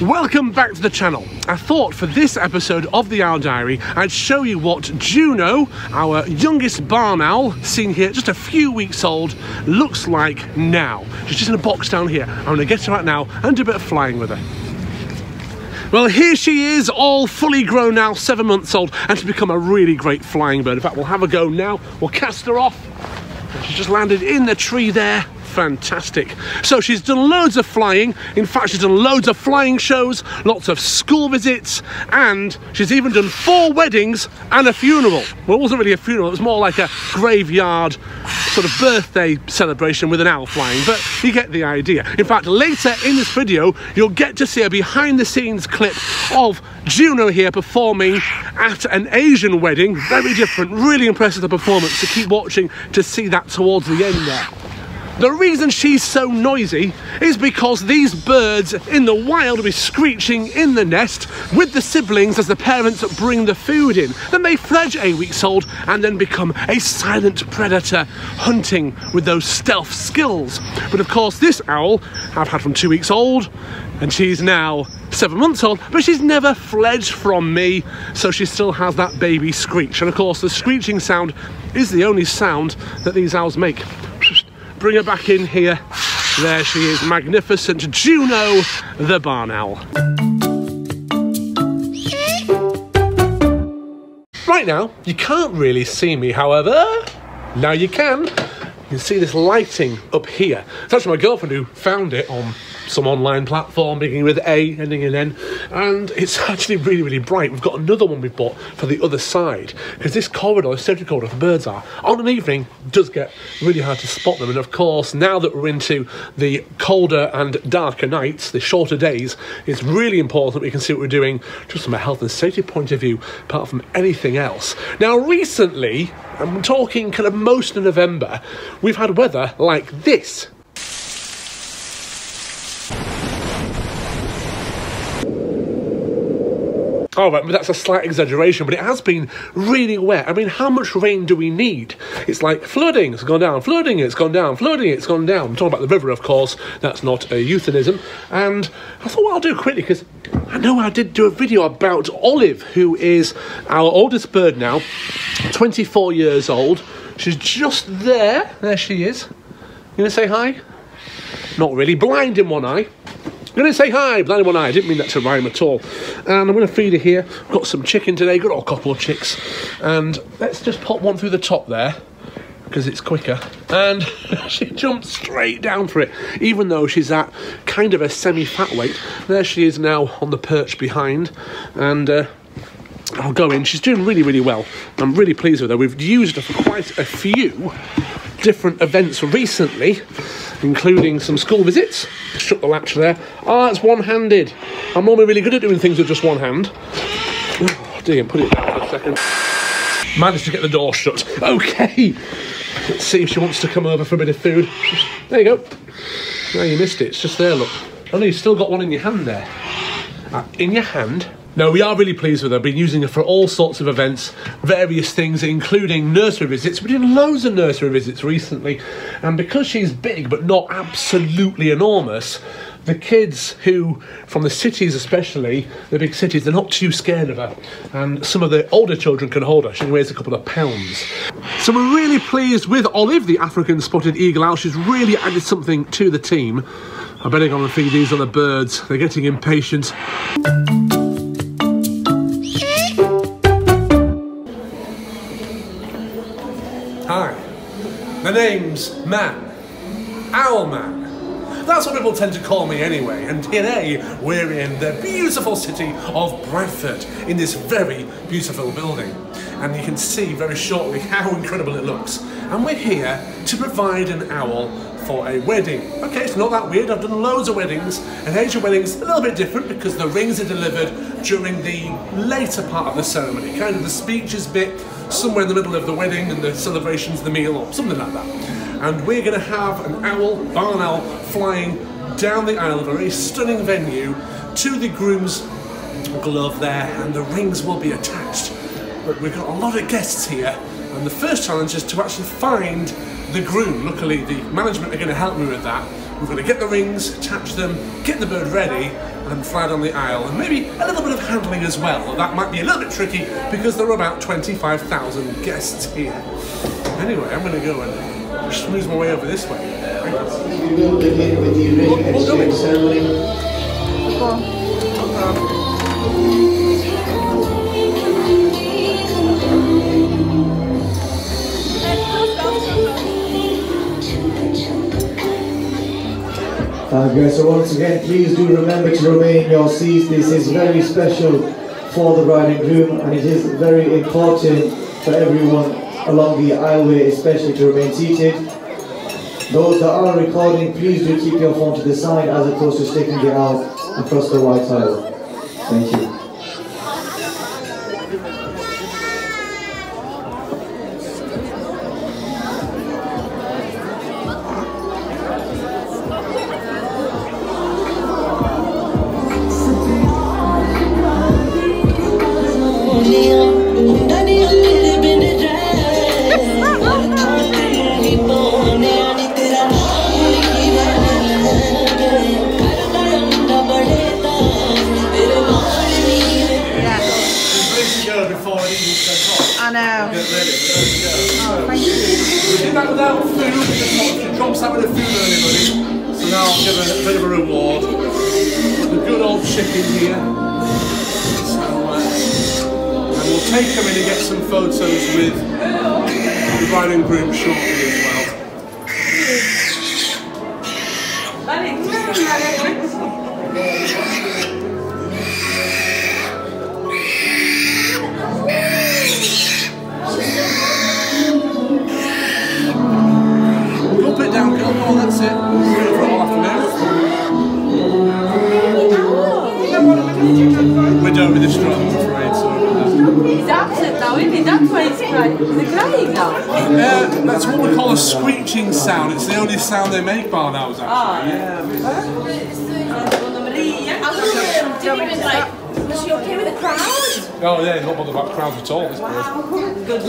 Welcome back to the channel. I thought for this episode of the Owl Diary I'd show you what Juno, our youngest barn owl, seen here just a few weeks old, looks like now. She's just in a box down here. I'm going to get her out now and do a bit of flying with her. Well, here she is, all fully grown now, 7 months old, and she's become a really great flying bird. In fact, we'll have a go now. We'll cast her off. She's just landed in the tree there. Fantastic. So she's done loads of flying. In fact, she's done loads of flying shows, lots of school visits, and she's even done 4 weddings and a funeral. Well, it wasn't really a funeral, it was more like a graveyard sort of birthday celebration with an owl flying, but you get the idea. In fact, later in this video, you'll get to see a behind the scenes clip of Juno here performing at an Asian wedding. Very different, really impressive the performance, so keep watching to see that towards the end there. The reason she's so noisy is because these birds in the wild will be screeching in the nest with the siblings as the parents bring the food in. Then they fledge 8 weeks old and then become a silent predator hunting with those stealth skills. But of course this owl I've had from 2 weeks old and she's now 7 months old, but she's never fledged from me, so she still has that baby screech. And of course the screeching sound is the only sound that these owls make. Bring her back in here. There she is, magnificent Juno, the barn owl. Right now, you can't really see me, however, now you can. You can see this lighting up here. It's actually my girlfriend who found it on some online platform beginning with A, ending in N, and it's actually really, really bright. We've got another one we bought for the other side, because this corridor, this safety corridor for birds are, on an evening, does get really hard to spot them. And of course, now that we're into the colder and darker nights, the shorter days, it's really important we can see what we're doing just from a health and safety point of view, apart from anything else. Now, recently, I'm talking kind of most of November, we've had weather like this. Oh, right, but that's a slight exaggeration, but it has been really wet. I mean, how much rain do we need? It's like flooding, it's gone down, flooding, it's gone down, flooding, it's gone down. I'm talking about the river, of course. That's not a euphemism. And I thought, what I'll do quickly, because I know I did do a video about Olive, who is our oldest bird now, 24 years old. She's just there. There she is. You gonna say hi? Not really. Blind in one eye. I'm going to say hi, blind in one eye. I didn't mean that to rhyme at all. And I'm going to feed her here. I've got some chicken today, got a couple of chicks. And let's just pop one through the top there, because it's quicker. And she jumped straight down for it, even though she's at kind of a semi-fat weight. There she is now on the perch behind. And I'll go in. She's doing really, really well. I'm really pleased with her. We've used her for quite a few different events recently, including some school visits. Shut the latch there. Oh, that's one-handed. I'm normally really good at doing things with just one hand. Oh, dear, put it down for a second. Managed to get the door shut. Okay. Let's see if she wants to come over for a bit of food. There you go. No, you missed it. It's just there, look. Oh, no, you've still got one in your hand there. In your hand. No, we are really pleased with her. Been using her for all sorts of events, various things, including nursery visits. We did loads of nursery visits recently, and because she's big but not absolutely enormous, the kids who, from the cities especially, the big cities, they're not too scared of her. And some of the older children can hold her. She weighs a couple of pounds. So we're really pleased with Olive, the African spotted eagle owl. She's really added something to the team. I better go and feed these other birds. They're getting impatient. Hi, my name's Man, Owl Man. That's what people tend to call me anyway, and today we're in the beautiful city of Bradford, in this very beautiful building. And you can see very shortly how incredible it looks. And we're here to provide an owl for a wedding. Okay, it's not that weird, I've done loads of weddings, and Asian weddings a little bit different because the rings are delivered during the later part of the ceremony, kind of the speeches bit, somewhere in the middle of the wedding and the celebrations, the meal, or something like that. And we're going to have an owl, barn owl, flying down the aisle of a very stunning venue to the groom's glove there, and the rings will be attached. But we've got a lot of guests here, and the first challenge is to actually find the groom. Luckily, the management are going to help me with that. We're going to get the rings, attach them, get the bird ready, and fly down the aisle, and maybe a little bit of handling as well. That might be a little bit tricky because there are about 25,000 guests here. Anyway, I'm going to go and schmooze my way over this way. We will begin with the ring exchange ceremony. Guys, so once again, please do remember to remain in your seats. This is very special for the bride and groom, and it is very important for everyone along the aisleway, especially to remain seated. Those that are recording, please do keep your phone to the side as opposed to sticking it out across the white aisle. Thank you. I know. Get ready. Oh, thank you. We did that without food because she drops out with the food early, buddy. So now I'll give her a bit of a reward. The good old chicken here. So, and we'll take them in and get some photos with the bride and groom shortly as well. Down, girl. Oh, that's it. We're here for all afternoon. We're done with this drop, I'm afraid. So he's absent now, isn't he? That's why he's crying. They're crying now. That's what we call a screeching sound. It's the only sound they make bar now's actually. Was she okay with the crowd? Oh yeah, not bothered about crowds at all. Wow. Good.